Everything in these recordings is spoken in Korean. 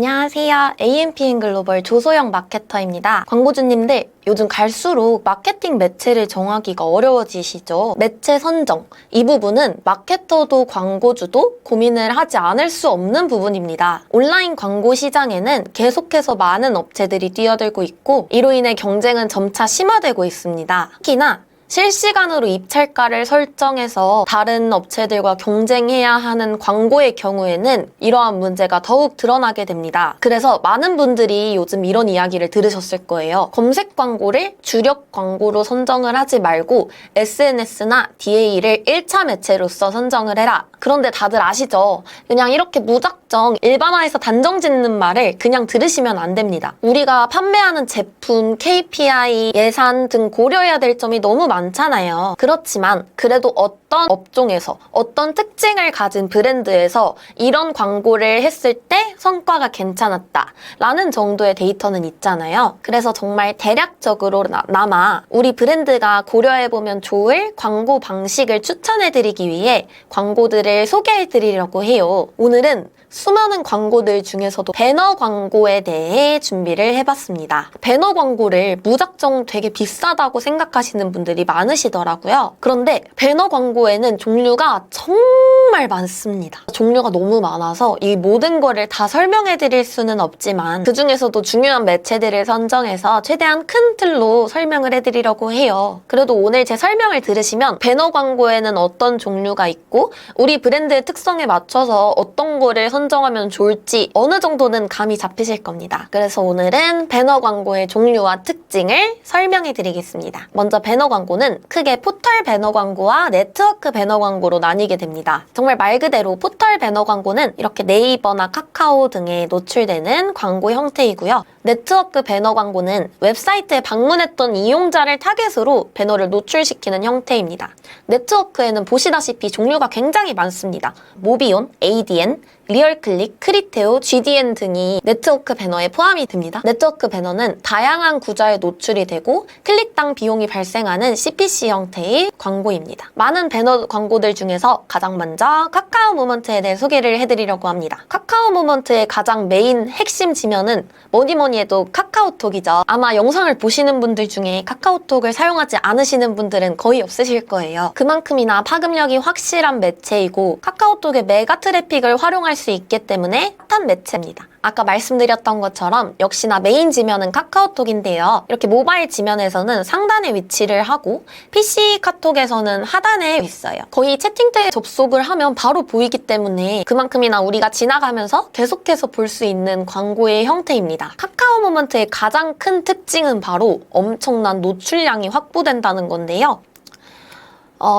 안녕하세요. AMPM 글로벌 조소영 마케터입니다. 광고주님들, 요즘 갈수록 마케팅 매체를 정하기가 어려워지시죠? 매체 선정, 이 부분은 마케터도 광고주도 고민을 하지 않을 수 없는 부분입니다. 온라인 광고 시장에는 계속해서 많은 업체들이 뛰어들고 있고 이로 인해 경쟁은 점차 심화되고 있습니다. 특히나 실시간으로 입찰가를 설정해서 다른 업체들과 경쟁해야 하는 광고의 경우에는 이러한 문제가 더욱 드러나게 됩니다. 그래서 많은 분들이 요즘 이런 이야기를 들으셨을 거예요. 검색 광고를 주력 광고로 선정을 하지 말고 SNS나 DA를 1차 매체로서 선정을 해라. 그런데 다들 아시죠? 그냥 이렇게 무작정 일반화해서 단정 짓는 말을 그냥 들으시면 안 됩니다. 우리가 판매하는 제품, KPI, 예산 등 고려해야 될 점이 너무 많잖아요. 그렇지만 그래도 어떤 업종에서 어떤 특징을 가진 브랜드에서 이런 광고를 했을 때 성과가 괜찮았다 라는 정도의 데이터는 있잖아요. 그래서 정말 대략적으로나마 우리 브랜드가 고려해보면 좋을 광고 방식을 추천해드리기 위해 광고들을 소개해드리려고 해요. 오늘은 수많은 광고들 중에서도 배너 광고에 대해 준비를 해봤습니다. 배너 광고를 무작정 되게 비싸다고 생각하시는 분들이 많으시더라고요. 그런데 배너 광고에는 종류가 정말 많습니다. 종류가 너무 많아서 이 모든 거를 다 설명해드릴 수는 없지만 그 중에서도 중요한 매체들을 선정해서 최대한 큰 틀로 설명을 해드리려고 해요. 그래도 오늘 제 설명을 들으시면 배너 광고에는 어떤 종류가 있고 우리 브랜드의 특성에 맞춰서 어떤 거를 선정하면 좋을지 어느 정도는 감이 잡히실 겁니다. 그래서 오늘은 배너 광고의 종류와 특징을 설명해 드리겠습니다. 먼저 배너 광고는 크게 포털 배너 광고와 네트워크 배너 광고로 나뉘게 됩니다. 정말 말 그대로 포털 배너 광고는 이렇게 네이버나 카카오 등에 노출되는 광고 형태이고요. 네트워크 배너 광고는 웹사이트에 방문했던 이용자를 타겟으로 배너를 노출시키는 형태입니다. 네트워크에는 보시다시피 종류가 굉장히 많습니다. 모비온, ADN, 리얼클릭, 크리테오, GDN 등이 네트워크 배너에 포함이 됩니다. 네트워크 배너는 다양한 구좌에 노출이 되고 클릭당 비용이 발생하는 CPC 형태의 광고입니다. 많은 배너 광고들 중에서 가장 먼저 카카오 모먼트에 대해 소개를 해드리려고 합니다. 카카오 모먼트의 가장 메인 핵심 지면은 뭐니 해도 카카오톡이죠. 아마 영상을 보시는 분들 중에 카카오톡을 사용하지 않으시는 분들은 거의 없으실 거예요. 그만큼이나 파급력이 확실한 매체이고 카카오톡의 메가 트래픽을 활용할 수 있기 때문에 핫한 매체입니다. 아까 말씀드렸던 것처럼 역시나 메인 지면은 카카오톡인데요. 이렇게 모바일 지면에서는 상단에 위치를 하고 PC 카톡에서는 하단에 있어요. 거의 채팅창에 접속을 하면 바로 보이기 때문에 그만큼이나 우리가 지나가면서 계속해서 볼 수 있는 광고의 형태입니다. 카카오 모먼트의 가장 큰 특징은 바로 엄청난 노출량이 확보된다는 건데요.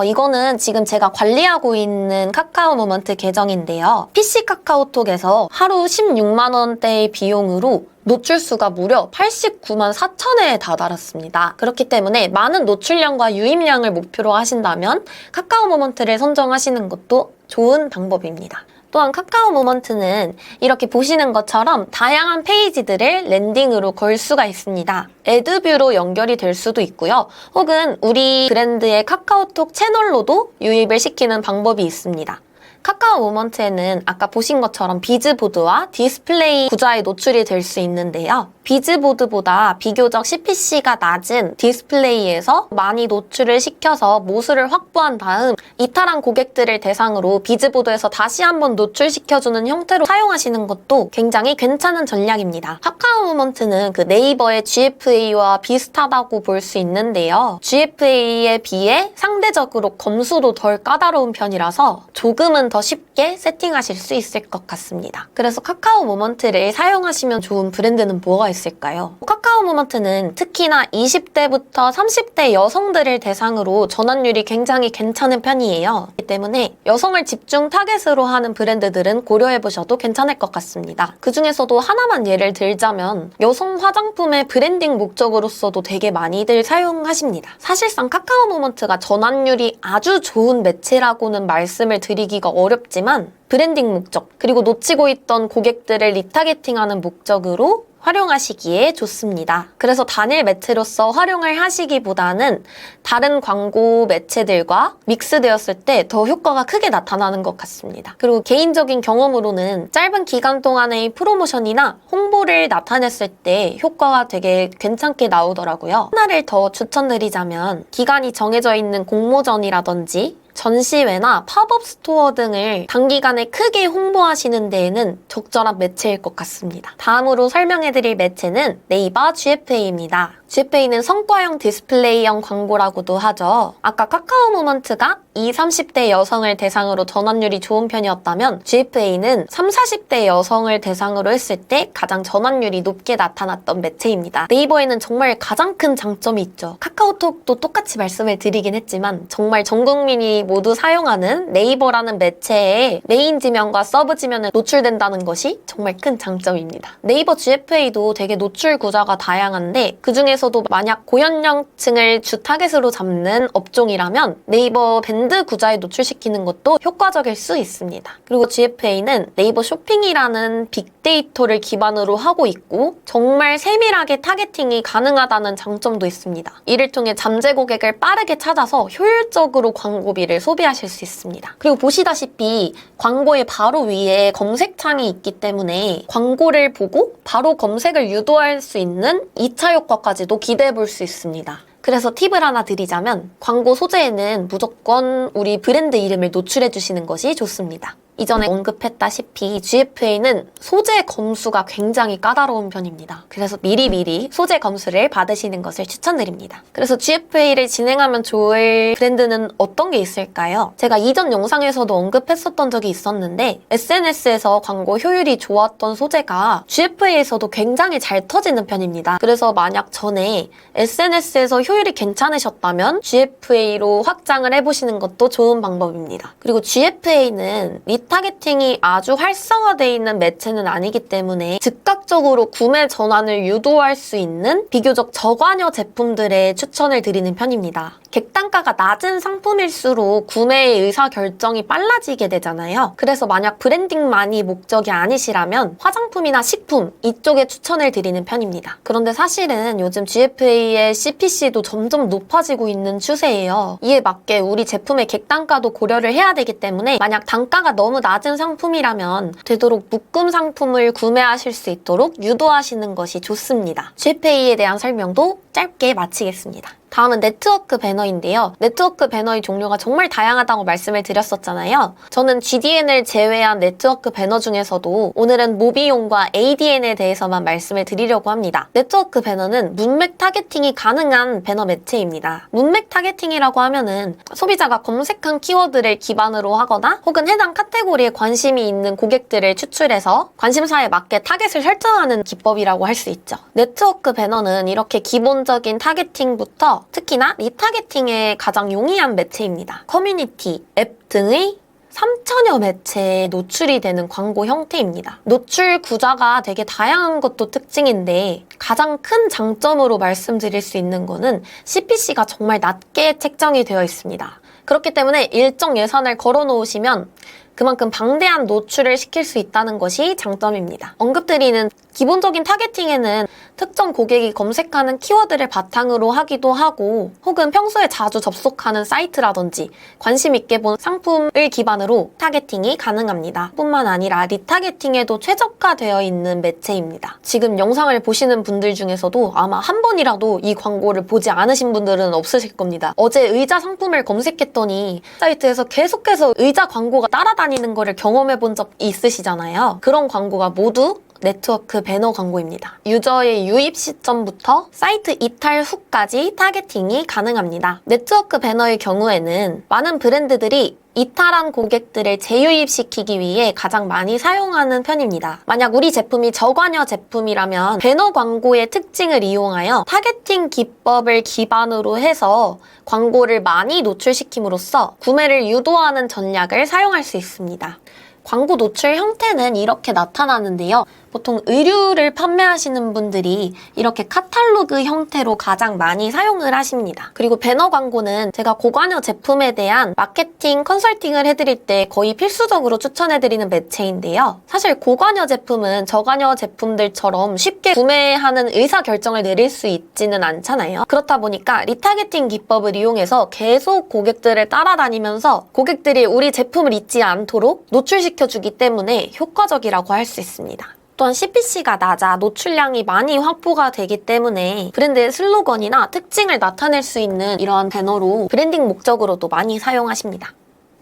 이거는 지금 제가 관리하고 있는 카카오 모먼트 계정인데요. PC 카카오톡에서 하루 16만 원대의 비용으로 노출수가 무려 89만 4천회에 다다랐습니다. 그렇기 때문에 많은 노출량과 유입량을 목표로 하신다면 카카오 모먼트를 선정하시는 것도 좋은 방법입니다. 또한 카카오 모먼트는 이렇게 보시는 것처럼 다양한 페이지들을 랜딩으로 걸 수가 있습니다. 애드뷰로 연결이 될 수도 있고요. 혹은 우리 브랜드의 카카오톡 채널로도 유입을 시키는 방법이 있습니다. 카카오 모먼트에는 아까 보신 것처럼 비즈보드와 디스플레이 구좌에 노출이 될 수 있는데요. 비즈보드보다 비교적 CPC가 낮은 디스플레이에서 많이 노출을 시켜서 모수를 확보한 다음 이탈한 고객들을 대상으로 비즈보드에서 다시 한번 노출시켜주는 형태로 사용하시는 것도 굉장히 괜찮은 전략입니다. 카카오 모먼트는 그 네이버의 GFA와 비슷하다고 볼 수 있는데요. GFA에 비해 상대적으로 검수도 덜 까다로운 편이라서 조금은 더 쉽게 세팅하실 수 있을 것 같습니다. 그래서 카카오 모먼트를 사용하시면 좋은 브랜드는 뭐가 있을까요? 카카오 모먼트는 특히나 20대부터 30대 여성들을 대상으로 전환율이 굉장히 괜찮은 편이에요. 그렇기 때문에 여성을 집중 타겟으로 하는 브랜드들은 고려해보셔도 괜찮을 것 같습니다. 그 중에서도 하나만 예를 들자면 여성 화장품의 브랜딩 목적으로서도 되게 많이들 사용하십니다. 사실상 카카오 모먼트가 전환율이 아주 좋은 매체라고는 말씀을 드리기가 어렵지만 브랜딩 목적, 그리고 놓치고 있던 고객들을 리타게팅하는 목적으로 활용하시기에 좋습니다. 그래서 단일 매체로서 활용을 하시기보다는 다른 광고 매체들과 믹스되었을 때 더 효과가 크게 나타나는 것 같습니다. 그리고 개인적인 경험으로는 짧은 기간 동안의 프로모션이나 홍보를 나타냈을 때 효과가 되게 괜찮게 나오더라고요. 하나를 더 추천드리자면 기간이 정해져 있는 공모전이라든지 전시회나 팝업 스토어 등을 단기간에 크게 홍보하시는 데에는 적절한 매체일 것 같습니다. 다음으로 설명해드릴 매체는 네이버 GFA입니다. GFA는 성과형 디스플레이형 광고라고도 하죠. 아까 카카오 모먼트가 20, 30대 여성을 대상으로 전환율이 좋은 편이었다면 GFA는 30, 40대 여성을 대상으로 했을 때 가장 전환율이 높게 나타났던 매체입니다. 네이버에는 정말 가장 큰 장점이 있죠. 카카오톡도 똑같이 말씀을 드리긴 했지만 정말 전 국민이 모두 사용하는 네이버라는 매체에 메인 지면과 서브 지면에 노출된다는 것이 정말 큰 장점입니다. 네이버 GFA도 되게 노출 구조가 다양한데 그중에서도 만약 고연령층을 주 타겟으로 잡는 업종이라면 네이버 밴드 구조에 노출시키는 것도 효과적일 수 있습니다. 그리고 GFA는 네이버 쇼핑이라는 빅데이터를 기반으로 하고 있고 정말 세밀하게 타겟팅이 가능하다는 장점도 있습니다. 이를 통해 잠재 고객을 빠르게 찾아서 효율적으로 광고비를 소비하실 수 있습니다. 그리고 보시다시피 광고의 바로 위에 검색창이 있기 때문에 광고를 보고 바로 검색을 유도할 수 있는 2차 효과까지도 기대해 볼 수 있습니다. 그래서 팁을 하나 드리자면 광고 소재에는 무조건 우리 브랜드 이름을 노출해 주시는 것이 좋습니다. 이전에 언급했다시피 GFA는 소재 검수가 굉장히 까다로운 편입니다. 그래서 미리미리 소재 검수를 받으시는 것을 추천드립니다. 그래서 GFA를 진행하면 좋을 브랜드는 어떤 게 있을까요? 제가 이전 영상에서도 언급했었던 적이 있었는데 SNS에서 광고 효율이 좋았던 소재가 GFA에서도 굉장히 잘 터지는 편입니다. 그래서 만약 전에 SNS에서 효율이 괜찮으셨다면 GFA로 확장을 해보시는 것도 좋은 방법입니다. 그리고 GFA는 리타겟팅이 아주 활성화되어 있는 매체는 아니기 때문에 즉각적으로 구매 전환을 유도할 수 있는 비교적 저관여 제품들에 추천을 드리는 편입니다. 객단가가 낮은 상품일수록 구매의 의사결정이 빨라지게 되잖아요. 그래서 만약 브랜딩만이 목적이 아니시라면 화장품이나 식품 이쪽에 추천을 드리는 편입니다. 그런데 사실은 요즘 GFA의 CPC도 점점 높아지고 있는 추세예요. 이에 맞게 우리 제품의 객단가도 고려를 해야 되기 때문에 만약 단가가 너무 낮은 상품이라면 되도록 묶음 상품을 구매하실 수 있도록 유도하시는 것이 좋습니다. GFA에 대한 설명도 짧게 마치겠습니다. 다음은 네트워크 배너인데요. 네트워크 배너의 종류가 정말 다양하다고 말씀을 드렸었잖아요. 저는 GDN을 제외한 네트워크 배너 중에서도 오늘은 모비용과 ADN에 대해서만 말씀을 드리려고 합니다. 네트워크 배너는 문맥 타겟팅이 가능한 배너 매체입니다. 문맥 타겟팅이라고 하면은 소비자가 검색한 키워드를 기반으로 하거나 혹은 해당 카테고리에 관심이 있는 고객들을 추출해서 관심사에 맞게 타겟을 설정하는 기법이라고 할 수 있죠. 네트워크 배너는 이렇게 기본적인 타겟팅부터 특히나 리타겟팅에 가장 용이한 매체입니다. 커뮤니티, 앱 등의 3천여 매체에 노출이 되는 광고 형태입니다. 노출 구조가 되게 다양한 것도 특징인데 가장 큰 장점으로 말씀드릴 수 있는 거는 CPC가 정말 낮게 책정이 되어 있습니다. 그렇기 때문에 일정 예산을 걸어 놓으시면 그만큼 방대한 노출을 시킬 수 있다는 것이 장점입니다. 언급드리는 기본적인 타겟팅에는 특정 고객이 검색하는 키워드를 바탕으로 하기도 하고 혹은 평소에 자주 접속하는 사이트라든지 관심 있게 본 상품을 기반으로 타겟팅이 가능합니다. 뿐만 아니라 리타겟팅에도 최적화되어 있는 매체입니다. 지금 영상을 보시는 분들 중에서도 아마 한 번이라도 이 광고를 보지 않으신 분들은 없으실 겁니다. 어제 의자 상품을 검색했더니 사이트에서 계속해서 의자 광고가 따라다니는 거를 경험해 본 적 있으시잖아요. 그런 광고가 모두 네트워크 배너 광고입니다. 유저의 유입 시점부터 사이트 이탈 후까지 타겟팅이 가능합니다. 네트워크 배너의 경우에는 많은 브랜드들이 이탈한 고객들을 재유입시키기 위해 가장 많이 사용하는 편입니다. 만약 우리 제품이 저관여 제품이라면 배너 광고의 특징을 이용하여 타겟팅 기법을 기반으로 해서 광고를 많이 노출시킴으로써 구매를 유도하는 전략을 사용할 수 있습니다. 광고 노출 형태는 이렇게 나타나는데요. 보통 의류를 판매하시는 분들이 이렇게 카탈로그 형태로 가장 많이 사용을 하십니다. 그리고 배너 광고는 제가 고관여 제품에 대한 마케팅 컨설팅을 해드릴 때 거의 필수적으로 추천해드리는 매체인데요. 사실 고관여 제품은 저관여 제품들처럼 쉽게 구매하는 의사결정을 내릴 수 있지는 않잖아요. 그렇다 보니까 리타게팅 기법을 이용해서 계속 고객들을 따라다니면서 고객들이 우리 제품을 잊지 않도록 노출시켜주기 때문에 효과적이라고 할 수 있습니다. 또한 CPC가 낮아 노출량이 많이 확보가 되기 때문에 브랜드의 슬로건이나 특징을 나타낼 수 있는 이러한 배너로 브랜딩 목적으로도 많이 사용하십니다.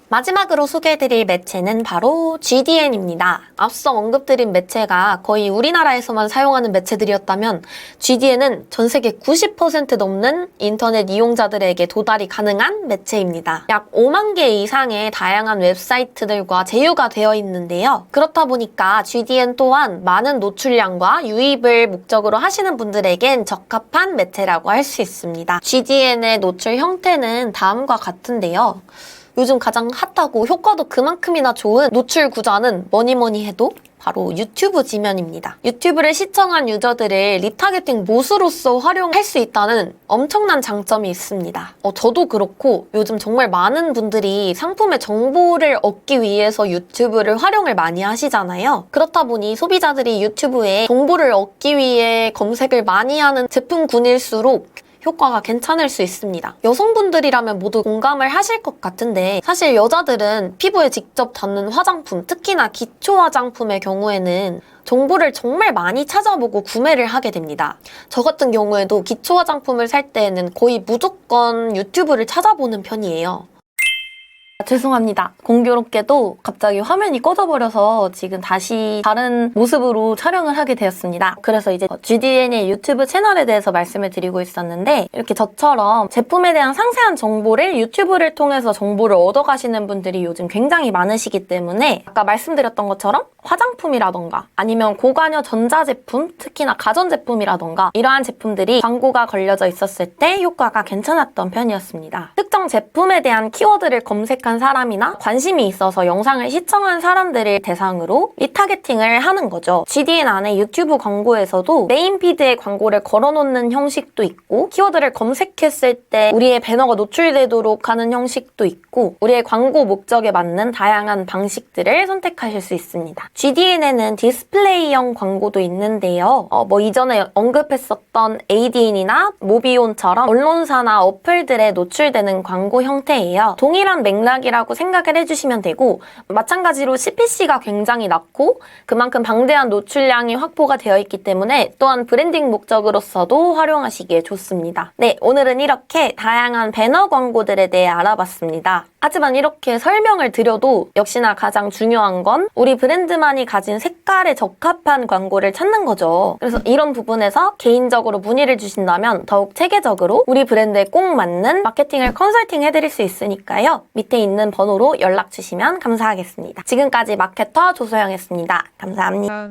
마지막으로 소개해드릴 매체는 바로 GDN입니다. 앞서 언급드린 매체가 거의 우리나라에서만 사용하는 매체들이었다면 GDN은 전 세계 90% 넘는 인터넷 이용자들에게 도달이 가능한 매체입니다. 약 5만 개 이상의 다양한 웹사이트들과 제휴가 되어 있는데요. 그렇다 보니까 GDN 또한 많은 노출량과 유입을 목적으로 하시는 분들에겐 적합한 매체라고 할 수 있습니다. GDN의 노출 형태는 다음과 같은데요. 요즘 가장 핫하고 효과도 그만큼이나 좋은 노출 구자는 뭐니 해도 바로 유튜브 지면입니다. 유튜브를 시청한 유저들을 리타게팅 못으로서 활용할 수 있다는 엄청난 장점이 있습니다. 저도 그렇고 요즘 정말 많은 분들이 상품의 정보를 얻기 위해서 유튜브를 활용을 많이 하시잖아요. 그렇다 보니 소비자들이 유튜브에 정보를 얻기 위해 검색을 많이 하는 제품군일수록 효과가 괜찮을 수 있습니다. 여성분들이라면 모두 공감을 하실 것 같은데 사실 여자들은 피부에 직접 닿는 화장품, 특히나 기초 화장품의 경우에는 정보를 정말 많이 찾아보고 구매를 하게 됩니다. 저 같은 경우에도 기초 화장품을 살 때에는 거의 무조건 유튜브를 찾아보는 편이에요. 죄송합니다. 공교롭게도 갑자기 화면이 꺼져버려서 지금 다시 다른 모습으로 촬영을 하게 되었습니다. 그래서 이제 GDN의 유튜브 채널에 대해서 말씀을 드리고 있었는데 이렇게 저처럼 제품에 대한 상세한 정보를 유튜브를 통해서 정보를 얻어가시는 분들이 요즘 굉장히 많으시기 때문에 아까 말씀드렸던 것처럼 화장품이라던가 아니면 고관여 전자제품, 특히나 가전제품이라던가 이러한 제품들이 광고가 걸려져 있었을 때 효과가 괜찮았던 편이었습니다. 특정 제품에 대한 키워드를 검색한 사람이나 관심이 있어서 영상을 시청한 사람들을 대상으로 리타게팅을 하는 거죠. GDN 안에 유튜브 광고에서도 메인 피드에 광고를 걸어놓는 형식도 있고 키워드를 검색했을 때 우리의 배너가 노출되도록 하는 형식도 있고 우리의 광고 목적에 맞는 다양한 방식들을 선택하실 수 있습니다. GDN에는 디스플레이형 광고도 있는데요. 이전에 언급했었던 ADN이나 모비온처럼 언론사나 어플들에 노출되는 광고 형태예요. 동일한 맥락이라고 생각을 해주시면 되고 마찬가지로 CPC가 굉장히 낮고 그만큼 방대한 노출량이 확보가 되어 있기 때문에 또한 브랜딩 목적으로서도 활용하시기에 좋습니다. 네, 오늘은 이렇게 다양한 배너 광고들에 대해 알아봤습니다. 하지만 이렇게 설명을 드려도 역시나 가장 중요한 건 우리 브랜드만이 가진 색깔에 적합한 광고를 찾는 거죠. 그래서 이런 부분에서 개인적으로 문의를 주신다면 더욱 체계적으로 우리 브랜드에 꼭 맞는 마케팅을 컨설팅 해드릴 수 있으니까요. 밑에 있는 번호로 연락 주시면 감사하겠습니다. 지금까지 마케터 조소영이었습니다. 감사합니다.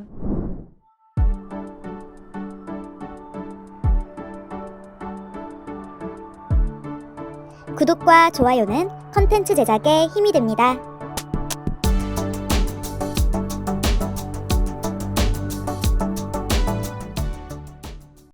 구독과 좋아요는 컨텐츠 제작에 힘이 됩니다.